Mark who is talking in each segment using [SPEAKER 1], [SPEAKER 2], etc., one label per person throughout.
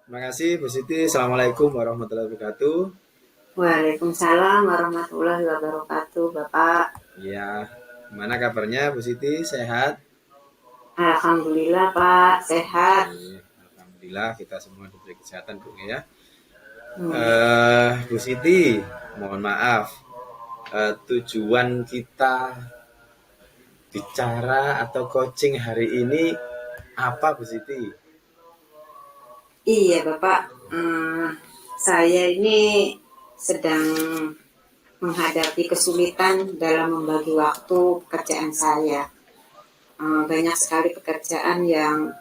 [SPEAKER 1] Terima kasih Bu Siti. Assalamualaikum warahmatullahi wabarakatuh.
[SPEAKER 2] Waalaikumsalam warahmatullahi wabarakatuh, Bapak.
[SPEAKER 1] Ya, gimana kabarnya Bu Siti? Sehat?
[SPEAKER 2] Alhamdulillah, Pak, sehat.
[SPEAKER 1] Alhamdulillah kita semua diberi kesehatan Bu ya.
[SPEAKER 2] Hmm.
[SPEAKER 1] Bu Siti, mohon maaf. Tujuan kita bicara atau coaching hari ini apa Bu Siti?
[SPEAKER 2] Iya, Bapak. Saya ini sedang menghadapi kesulitan dalam membagi waktu pekerjaan saya. Banyak sekali pekerjaan yang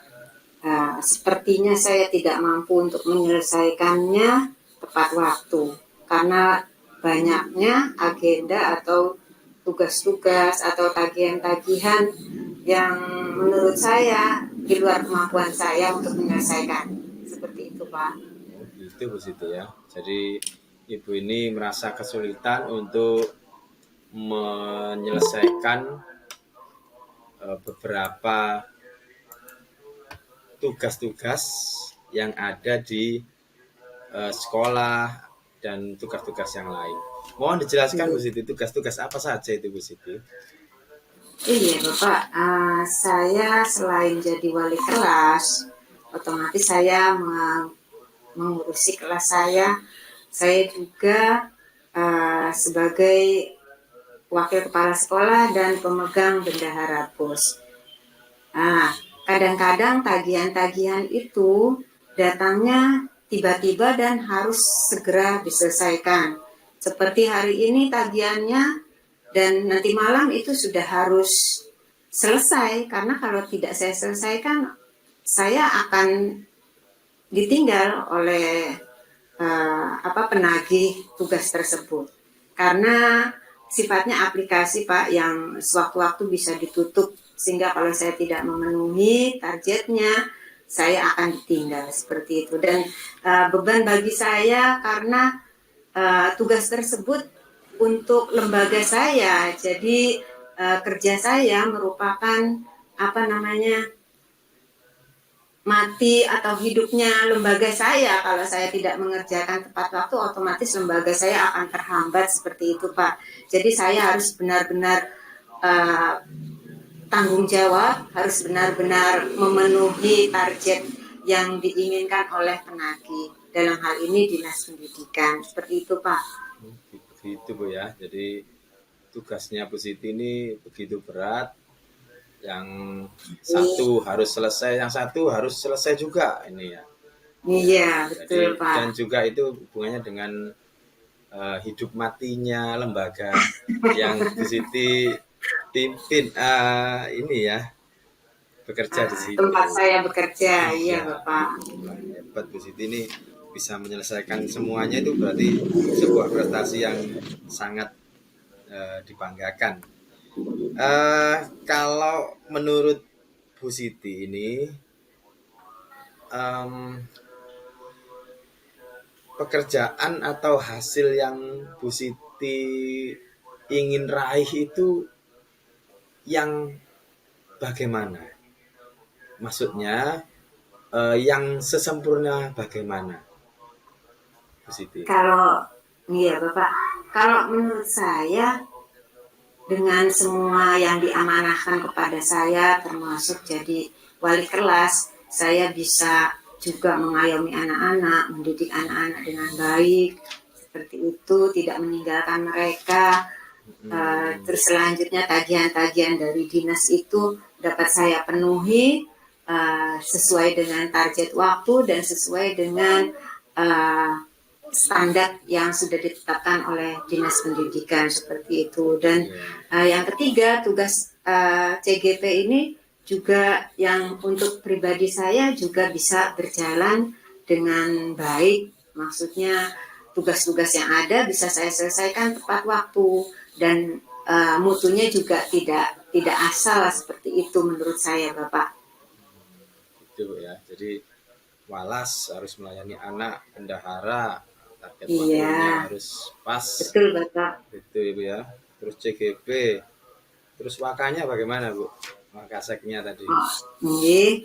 [SPEAKER 2] sepertinya saya tidak mampu untuk menyelesaikannya tepat waktu karena banyaknya agenda atau tugas-tugas atau tagihan-tagihan yang menurut saya di luar kemampuan saya untuk menyelesaikan. Seperti itu, Pak.
[SPEAKER 1] Oh, gitu Bu Siti ya. Jadi Ibu ini merasa kesulitan untuk menyelesaikan beberapa tugas-tugas yang ada di sekolah dan tugas-tugas yang lain. Mohon dijelaskan Bu
[SPEAKER 2] Iya,
[SPEAKER 1] Siti, tugas-tugas apa saja itu Bu Siti?
[SPEAKER 2] iya Bapak. Saya selain jadi wali kelas, otomatis saya mengurusi kelas saya. Saya juga sebagai wakil kepala sekolah dan pemegang bendahara PUS. Nah, kadang-kadang tagihan-tagihan itu datangnya tiba-tiba dan harus segera diselesaikan. Seperti hari ini tagihannya dan nanti malam itu sudah harus selesai karena kalau tidak saya selesaikan saya akan ditinggal oleh penagih tugas tersebut karena sifatnya aplikasi Pak yang sewaktu-waktu bisa ditutup sehingga kalau saya tidak memenuhi targetnya saya akan ditinggal seperti itu dan beban bagi saya karena tugas tersebut untuk lembaga saya jadi kerja saya merupakan apa namanya mati atau hidupnya lembaga saya kalau saya tidak mengerjakan tepat waktu otomatis lembaga saya akan terhambat seperti itu Pak. Jadi saya harus benar-benar uh, tanggung jawab, harus benar-benar memenuhi target yang diinginkan oleh penagih. Dalam hal ini dinas pendidikan seperti itu Pak.
[SPEAKER 1] Begitu Bu ya. Jadi tugasnya Bu Siti ini begitu berat. Yang satu harus selesai, yang satu harus selesai juga ini ya. Ya,
[SPEAKER 2] Iya
[SPEAKER 1] jadi
[SPEAKER 2] betul Pak.
[SPEAKER 1] dan juga itu hubungannya dengan hidup matinya lembaga yang Bu Siti pimpin ini ya, bekerja di situ.
[SPEAKER 2] Tempat saya bekerja, iya
[SPEAKER 1] Iya,
[SPEAKER 2] Bapak.
[SPEAKER 1] wah, hebat Bu Siti ini bisa menyelesaikan semuanya itu berarti sebuah prestasi yang sangat dibanggakan. Kalau menurut Bu Siti ini em, pekerjaan atau hasil yang Bu Siti ingin raih itu yang bagaimana? Maksudnya yang sesempurna bagaimana Bu Siti?
[SPEAKER 2] Kalau iya Bapak, kalau menurut saya dengan semua yang diamanahkan kepada saya termasuk jadi wali kelas, saya bisa juga mengayomi anak-anak, mendidik anak-anak dengan baik, seperti itu, tidak meninggalkan mereka.
[SPEAKER 1] Hmm,
[SPEAKER 2] Terus selanjutnya tagihan-tagihan dari dinas itu dapat saya penuhi sesuai dengan target waktu dan sesuai dengan uh, standar yang sudah ditetapkan oleh dinas pendidikan seperti itu dan
[SPEAKER 1] ya,
[SPEAKER 2] yang ketiga tugas CGP ini juga yang untuk pribadi saya juga bisa berjalan dengan baik maksudnya tugas-tugas yang ada bisa saya selesaikan tepat waktu dan mutunya juga tidak asal seperti itu menurut saya Bapak.
[SPEAKER 1] gitu ya. Jadi walas harus melayani anak, bendahara, target
[SPEAKER 2] Iya,
[SPEAKER 1] waktunya harus pas,
[SPEAKER 2] betul Bapak.
[SPEAKER 1] gitu Ibu ya. Terus CGP, terus wakanya bagaimana Bu? Wakaseknya tadi.
[SPEAKER 2] Oh, ini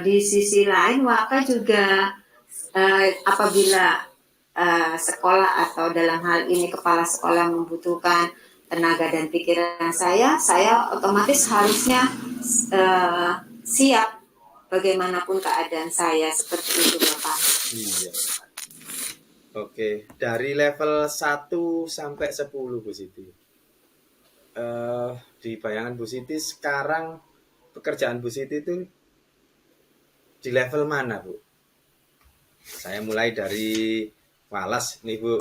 [SPEAKER 2] di sisi lain Waka juga apabila sekolah atau dalam hal ini kepala sekolah membutuhkan tenaga dan pikiran saya otomatis harusnya siap bagaimanapun keadaan saya, seperti itu Bapak.
[SPEAKER 1] Iya. Oke, dari level 1 sampai 10 Bu Siti. Di bayangan Bu Siti sekarang pekerjaan Bu Siti itu di level mana Bu? Saya mulai dari walas nih Bu.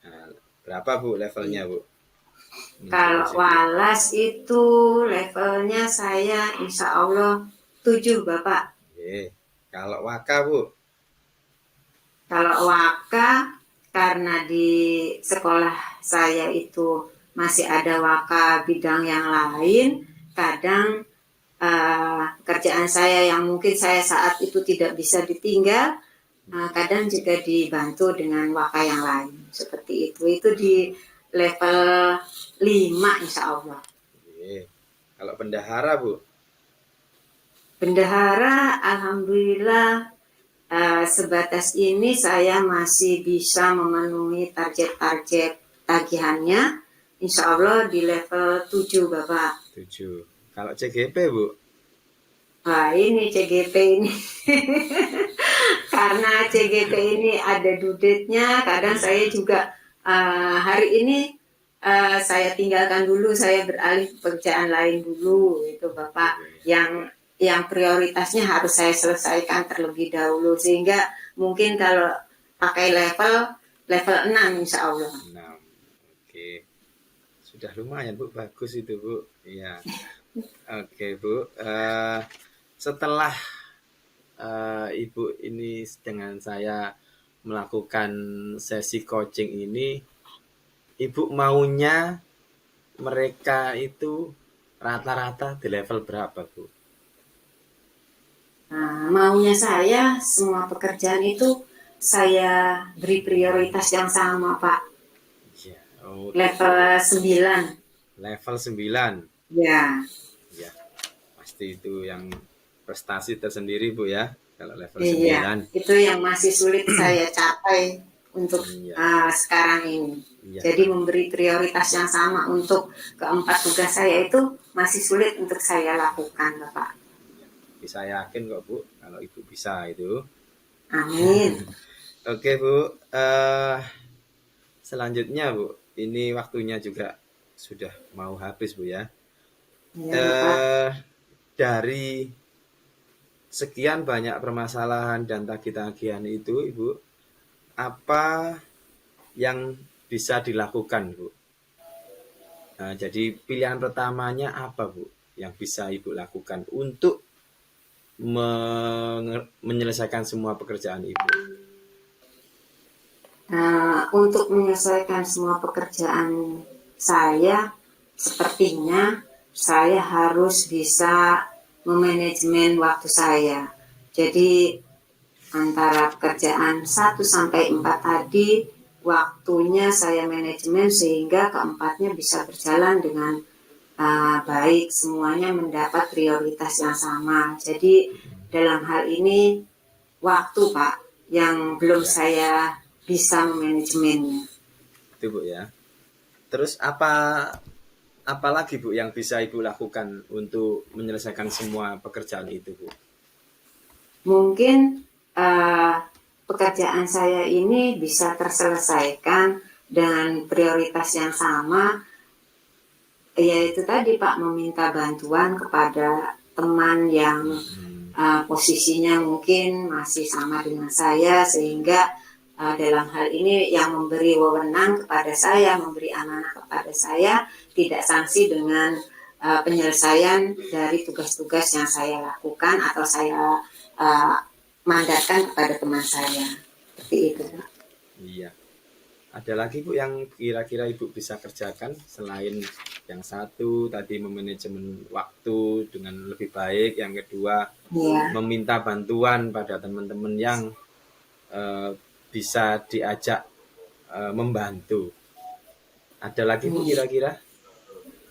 [SPEAKER 1] Nah, berapa Bu levelnya Bu?
[SPEAKER 2] Kalau walas itu levelnya saya insya Allah 7 Bapak.
[SPEAKER 1] Oke. Kalau waka Bu?
[SPEAKER 2] Kalau waka, karena di sekolah saya itu masih ada waka bidang yang lain, kadang kerjaan saya yang mungkin saya saat itu tidak bisa ditinggal, kadang juga dibantu dengan waka yang lain. Seperti itu. Itu di level 5 insya Allah.
[SPEAKER 1] Oke. Kalau bendahara Bu?
[SPEAKER 2] Bendahara, alhamdulillah sebatas ini saya masih bisa memenuhi target-target tagihannya. Insya Allah di level 7 Bapak.
[SPEAKER 1] 7. Kalau CGP Bu?
[SPEAKER 2] Wah ini CGP ini. Karena CGP ini ada dudetnya, kadang saya juga hari ini saya tinggalkan dulu, saya beralih ke pekerjaan lain dulu, itu Bapak. Yang prioritasnya harus saya selesaikan terlebih dahulu, sehingga mungkin kalau pakai level 6 insya Allah.
[SPEAKER 1] 6. Oke. Sudah lumayan Bu, bagus itu Bu. Iya. Oke Bu. Setelah Ibu ini dengan saya melakukan sesi coaching ini, Ibu maunya mereka itu rata-rata di level berapa Bu?
[SPEAKER 2] Nah, maunya saya semua pekerjaan itu saya beri prioritas yang sama Pak.
[SPEAKER 1] Ya, oh,
[SPEAKER 2] Level 9.
[SPEAKER 1] level 9.
[SPEAKER 2] Ya.
[SPEAKER 1] Ya, pasti itu yang prestasi tersendiri Bu ya. Kalau level
[SPEAKER 2] Iya,
[SPEAKER 1] 9.
[SPEAKER 2] itu yang masih sulit saya capai untuk sekarang ini.
[SPEAKER 1] Iya.
[SPEAKER 2] Jadi memberi prioritas yang sama untuk keempat tugas saya itu masih sulit untuk saya lakukan Bapak.
[SPEAKER 1] Bisa yakin kok Bu kalau Ibu bisa itu.
[SPEAKER 2] Amin.
[SPEAKER 1] Oke Bu, selanjutnya Bu, ini waktunya juga sudah mau habis Bu ya.
[SPEAKER 2] Ya,
[SPEAKER 1] dari sekian banyak permasalahan dan tagih-tagihan itu Ibu, apa yang bisa dilakukan Bu? Nah, jadi pilihan pertamanya apa Bu yang bisa Ibu lakukan untuk menyelesaikan semua pekerjaan Ibu?
[SPEAKER 2] Untuk menyelesaikan semua pekerjaan saya, sepertinya saya harus bisa memanajemen waktu saya. Jadi antara pekerjaan 1 sampai 4 tadi, waktunya saya manajemen sehingga keempatnya bisa berjalan dengan baik, semuanya mendapat prioritas yang sama. Jadi dalam hal ini waktu Pak yang belum saya bisa memanajemennya.
[SPEAKER 1] Itu Bu ya. Terus apa lagi Bu yang bisa Ibu lakukan untuk menyelesaikan semua pekerjaan itu Bu?
[SPEAKER 2] Mungkin pekerjaan saya ini bisa terselesaikan dengan prioritas yang sama, yaitu tadi Pak, meminta bantuan kepada teman yang posisinya mungkin masih sama dengan saya, sehingga dalam hal ini yang memberi wewenang kepada saya, memberi amanah kepada saya, tidak sanksi dengan penyelesaian dari tugas-tugas yang saya lakukan atau saya mandatkan kepada teman saya. Seperti itu Pak.
[SPEAKER 1] Iya. Ada lagi Bu yang kira-kira Ibu bisa kerjakan selain yang satu tadi memanajemen waktu dengan lebih baik, yang kedua meminta bantuan pada teman-teman yang bisa diajak membantu. Ada lagi Bu kira-kira?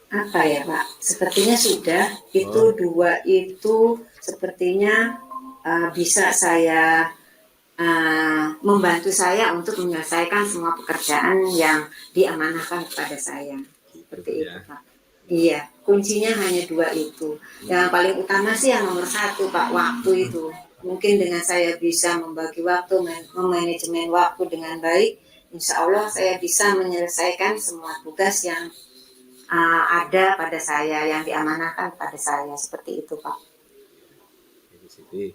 [SPEAKER 2] Apa ya Pak? Sepertinya sudah. Itu dua itu sepertinya bisa saya membantu saya untuk menyelesaikan semua pekerjaan yang diamanahkan kepada saya.
[SPEAKER 1] Gitu Bu
[SPEAKER 2] Seperti itu
[SPEAKER 1] ya.
[SPEAKER 2] Pak. Iya, kuncinya hanya dua itu. Yang paling utama sih yang nomor satu Pak, waktu itu. Mungkin dengan saya bisa membagi waktu, memanajemen waktu dengan baik, insya Allah saya bisa menyelesaikan semua tugas yang ada pada saya, yang diamanahkan pada saya. Seperti itu Pak.
[SPEAKER 1] Ibu Siti.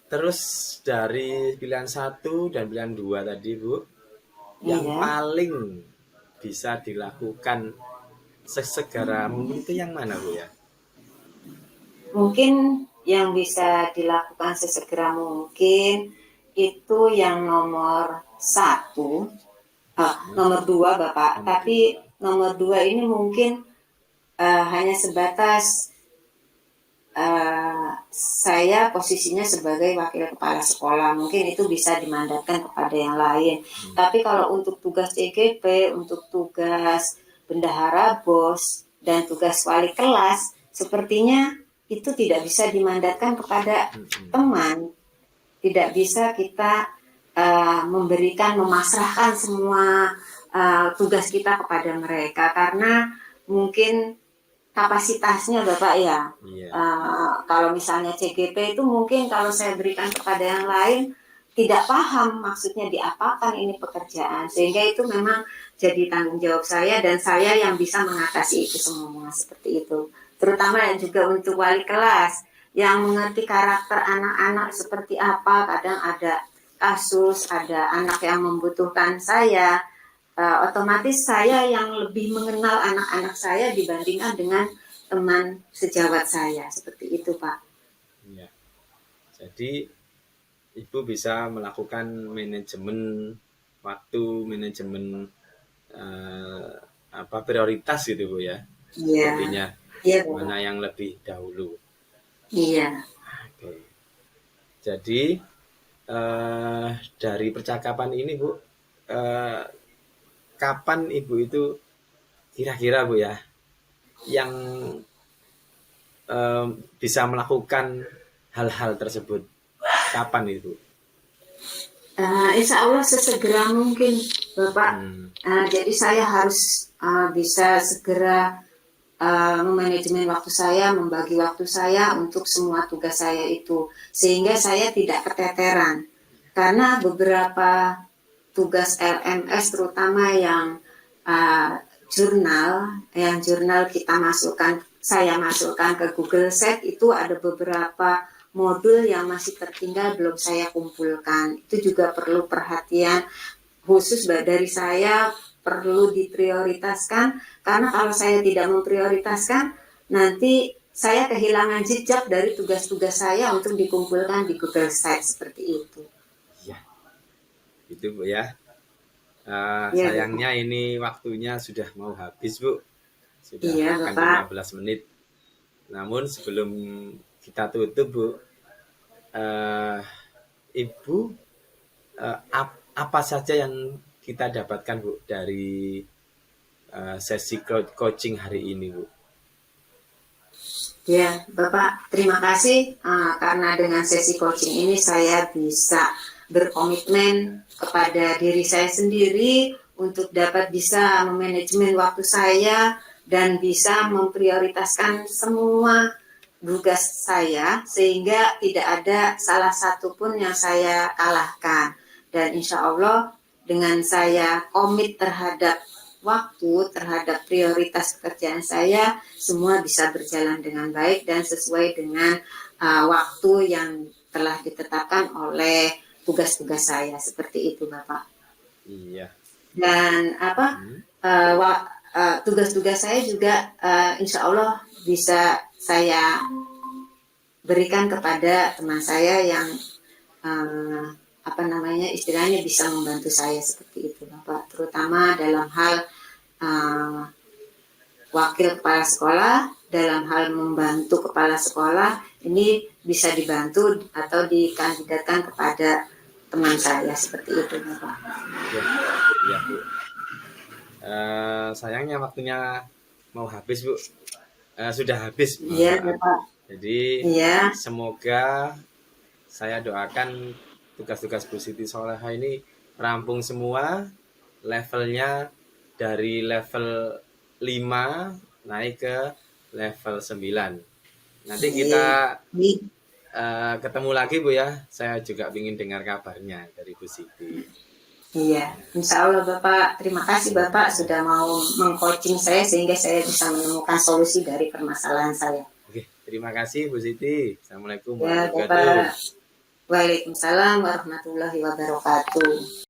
[SPEAKER 1] Terus dari pilihan satu dan pilihan dua tadi Bu, yang
[SPEAKER 2] Iya,
[SPEAKER 1] paling bisa dilakukan sesegera mungkin itu yang mana Bu ya?
[SPEAKER 2] mungkin yang bisa dilakukan sesegera mungkin itu yang nomor satu, nomor dua Bapak.
[SPEAKER 1] Nomor
[SPEAKER 2] Tapi
[SPEAKER 1] dua.
[SPEAKER 2] nomor dua ini mungkin hanya sebatas saya posisinya sebagai wakil kepala sekolah, mungkin itu bisa dimandatkan kepada yang lain. Tapi kalau untuk tugas CGP, untuk tugas bendahara BOS, dan tugas wali kelas, sepertinya itu tidak bisa dimandatkan kepada teman. Tidak bisa kita memberikan, memasrahkan semua tugas kita kepada mereka, karena mungkin kapasitasnya Bapak ya.
[SPEAKER 1] Iya.
[SPEAKER 2] Kalau misalnya CGP itu mungkin kalau saya berikan kepada yang lain tidak paham maksudnya diapakan ini pekerjaan, sehingga itu memang jadi tanggung jawab saya dan saya yang bisa mengatasi itu semua seperti itu. Terutama yang juga untuk wali kelas yang mengerti karakter anak-anak seperti apa, kadang ada kasus, ada anak yang membutuhkan saya, otomatis saya yang lebih mengenal anak-anak saya dibandingkan dengan teman sejawat saya, seperti itu Pak.
[SPEAKER 1] Iya. Jadi Ibu bisa melakukan manajemen waktu, manajemen eh, apa prioritas gitu Bu ya.
[SPEAKER 2] Iya,
[SPEAKER 1] Sepertinya
[SPEAKER 2] iya Bapak.
[SPEAKER 1] mana yang lebih dahulu.
[SPEAKER 2] Iya.
[SPEAKER 1] Oke. Jadi dari percakapan ini Bu, eh, kapan Ibu itu kira-kira Bu ya yang eh, bisa melakukan hal-hal tersebut? Kapan itu?
[SPEAKER 2] Insya Allah sesegera mungkin Bapak.
[SPEAKER 1] Hmm,
[SPEAKER 2] Jadi saya harus bisa segera memanajemen waktu saya, membagi waktu saya untuk semua tugas saya itu, sehingga saya tidak keteteran. Karena beberapa tugas LMS terutama yang jurnal kita masukkan, saya masukkan ke Google Sheet, itu ada beberapa modul yang masih tertinggal belum saya kumpulkan. Itu juga perlu perhatian khusus dari saya, perlu diprioritaskan, karena kalau saya tidak memprioritaskan nanti saya kehilangan jejak dari tugas-tugas saya untuk dikumpulkan di Google Sheet seperti itu.
[SPEAKER 1] ya, itu Bu ya.
[SPEAKER 2] Iya,
[SPEAKER 1] Sayangnya ini waktunya sudah mau habis Bu. Sudah
[SPEAKER 2] iya
[SPEAKER 1] akan
[SPEAKER 2] Bapak.
[SPEAKER 1] 15 menit. Namun sebelum kita tutup Bu, eh, Ibu apa saja yang kita dapatkan Bu dari sesi coaching hari ini Bu?
[SPEAKER 2] Ya, Bapak, terima kasih karena dengan sesi coaching ini saya bisa berkomitmen kepada diri saya sendiri untuk dapat bisa memanajemen waktu saya dan bisa memprioritaskan semua tugas saya sehingga tidak ada salah satu pun yang saya kalahkan. Dan insya Allah dengan saya komit terhadap waktu, terhadap prioritas pekerjaan saya, semua bisa berjalan dengan baik dan sesuai dengan waktu yang telah ditetapkan oleh tugas-tugas saya. Seperti itu Bapak.
[SPEAKER 1] Iya.
[SPEAKER 2] Dan
[SPEAKER 1] Hmm.
[SPEAKER 2] tugas-tugas saya juga insya Allah bisa saya berikan kepada teman saya yang uh, istilahnya bisa membantu saya seperti itu Bapak, terutama dalam hal uh, wakil kepala sekolah, dalam hal membantu kepala sekolah ini bisa dibantu atau dikandidatkan kepada teman saya seperti itu Bapak.
[SPEAKER 1] Ya, ya Bu. Sayangnya waktunya mau habis Bu. Sudah habis, mohon
[SPEAKER 2] Iya
[SPEAKER 1] maaf.
[SPEAKER 2] Bapak.
[SPEAKER 1] Jadi
[SPEAKER 2] Iya.
[SPEAKER 1] semoga saya doakan tugas-tugas Bu Siti Soleha ini rampung semua, levelnya dari level 5 naik ke level 9. Nanti kita
[SPEAKER 2] Baik.
[SPEAKER 1] ketemu lagi Bu ya. Saya juga ingin dengar kabarnya dari Bu Siti.
[SPEAKER 2] Iya, insya Allah Bapak. Terima kasih Bapak sudah mau mengcoaching saya sehingga saya bisa menemukan solusi dari permasalahan saya.
[SPEAKER 1] Oke, terima kasih Bu Siti. Assalamualaikum
[SPEAKER 2] Ya
[SPEAKER 1] warahmatullahi wabarakatuh.
[SPEAKER 2] Bapak. Waalaikumsalam warahmatullahi wabarakatuh.